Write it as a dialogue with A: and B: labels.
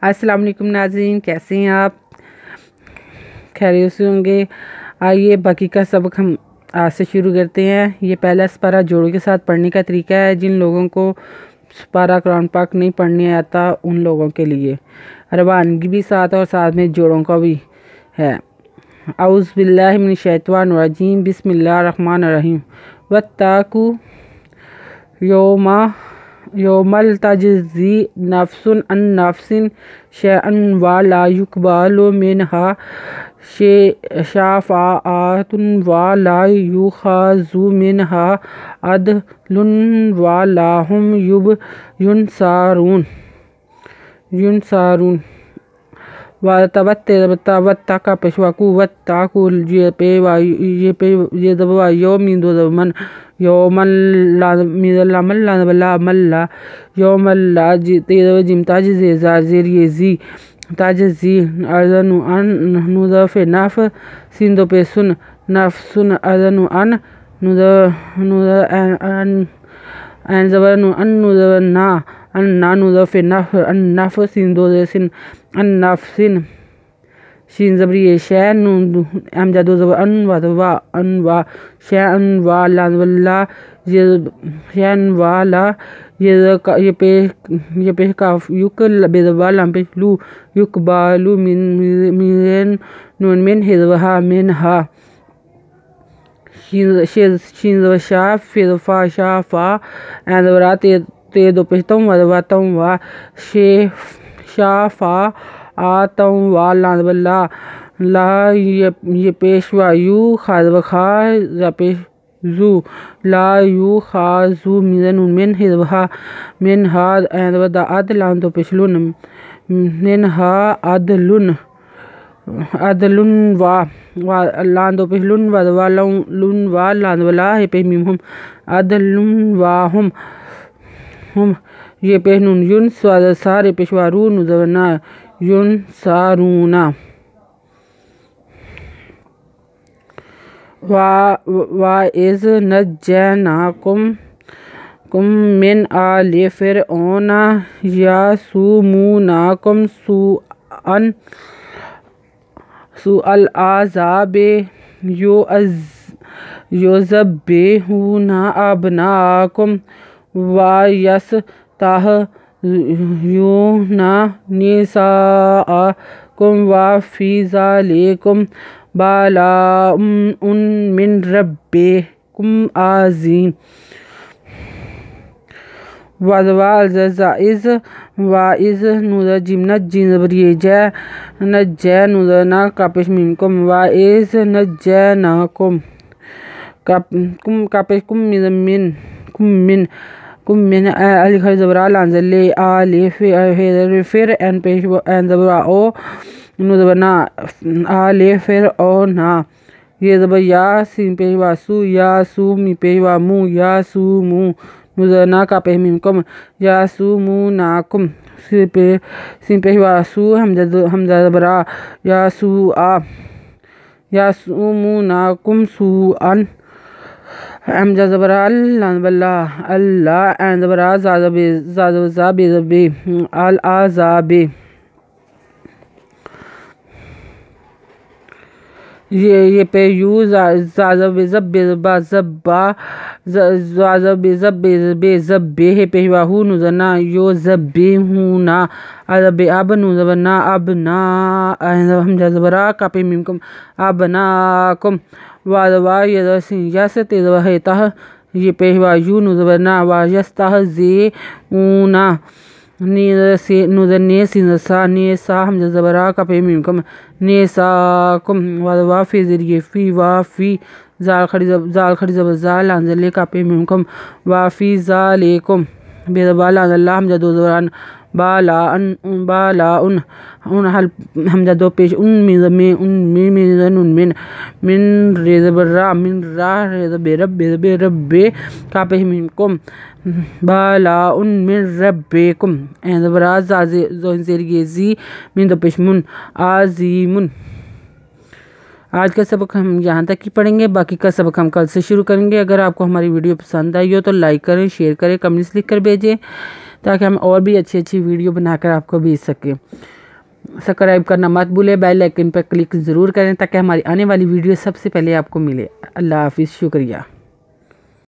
A: السلام علیکم ناظرین، کیسے ہیں آپ؟ خیریت سے ہوں گے۔ آئیے باقی کا سبق ہم آج سے شروع کرتے ہیں۔ یہ پہلا سپارہ جوڑوں کے ساتھ پڑھنے کا طریقہ ہے۔ جن لوگوں کو سپارہ قرآن پاک نہیں پڑھنے آتا ان لوگوں کے لیے روانگی بھی ساتھ اور ساتھ میں جوڑوں کا بھی ہے۔ اعوذ باللہ من الشیطان الرجیم، بسم اللہ الرحمن الرحیم۔ واتقوا یوما تجزی نفس عن نفس شیئا ولا یقبل منها شفاعۃ ولا یؤخذ منها عدل ولا هم ینصرون۔ وَتَّقَ پشواکو وَتَّقُو یہ دبوا یوم من یوم ملا یوم اللہ جم تاجزی زیر زی تاجزی ارزن ان نظف نف سندو پہ سن نف سن ارزن ان ان زبر ان نظف نا ان نظف نف ان نف سندو سن ان نف سن شین زبری شین امجد زبر ان و شین والا واللہ شین والا یہ پیش کاف یک بیدوالا پیش لو یک بالو من حضوها منها شین زبر شاف فی فا شافا این زبرات تے دو پیشتم و شافا آتم والا واللہ لا یہ پیشوا یو خاض خا پیش زو لا یو خاضو من حضوها منها این ودا عدلان تو پیشلون منها عدلن و لان دو پیشلون و لون و لان ولا ہے پیش میم عدلن و ہم یہ پیشنون یون سارے پیشوارون زبنا یون سارونا وَإِذْ نَجَّيْنَاكُم مِّنْ آلِ فِرْعَوْنَ يَسُومُونَكُمْ سُوءَ الْعَذَابِ يُذَبِّحُونَ أَبْنَاءَكُمْ وَيَسْتَحْيُونَ نِسَاءَكُمْ وَفِي ذَلِكُمْ بلاء من ربکم عظیم۔ وَإِذْ نَجَّيْنَاكُم زبری جے نجے نُذَنَا کاپش منکم وَإِذْ نَجَّيْنَاكُم کاپش کم من علی خر زبرا لانزل آلی فر این پیش این زبرا او نذبنا آل فرعون یہ زبر یا سین پیش واسو یا سو می پیش وامو یا سو مو نذنا کا پیش منکم یا سو مو ناکم سین پیش واسو حمزہ زبرا یا سو آ یا سو مو ناکم سو ان حمزہ زبرا اللہ واللہ اللہ این زبرا زاب العذاب یہ پہ یو زازب زب زبا زبا زازب زب زبے پہ ہو نزنا یو زبے ہونا ازب اب نزبنا ابنا حمزہ زبرا کا پہ منکم ابناکم وادوا یدسین یس تیزوا ہے یہ پہ یو نزبنا ویستہزئون نذنی سینسا نیسا حمزہ زبرا کا پہ منکم نیساکم وادوا فی ذریعے فی وافی زال خڑی زبر زال انزلے کا پہ منکم وافی ذالکم بیدبال انزلہ حمزہ دو زبران بالا ان حمزہ دو پیش من ریزبرا من رب کا پیش منکم بالا من ربکم این زبرا زیر زی من دو پیش من عظیمن۔ آج کا سبق ہم یہاں تک ہی پڑھیں گے، باقی کا سبق ہم کل سے شروع کریں گے۔ اگر آپ کو ہماری ویڈیو پسند آئی ہو تو لائک کریں، شیئر کریں، کمنٹس لکھ کر بھیجیں۔ تاکہ ہم اور بھی اچھی اچھی ویڈیو بنا کر آپ کو بھیج سکیں۔ سبسکرائب کرنا مت بھولے، بیل آئیکن پر کلک ضرور کریں تاکہ ہماری آنے والی ویڈیو سب سے پہلے آپ کو ملے۔ اللہ حافظ، شکریہ۔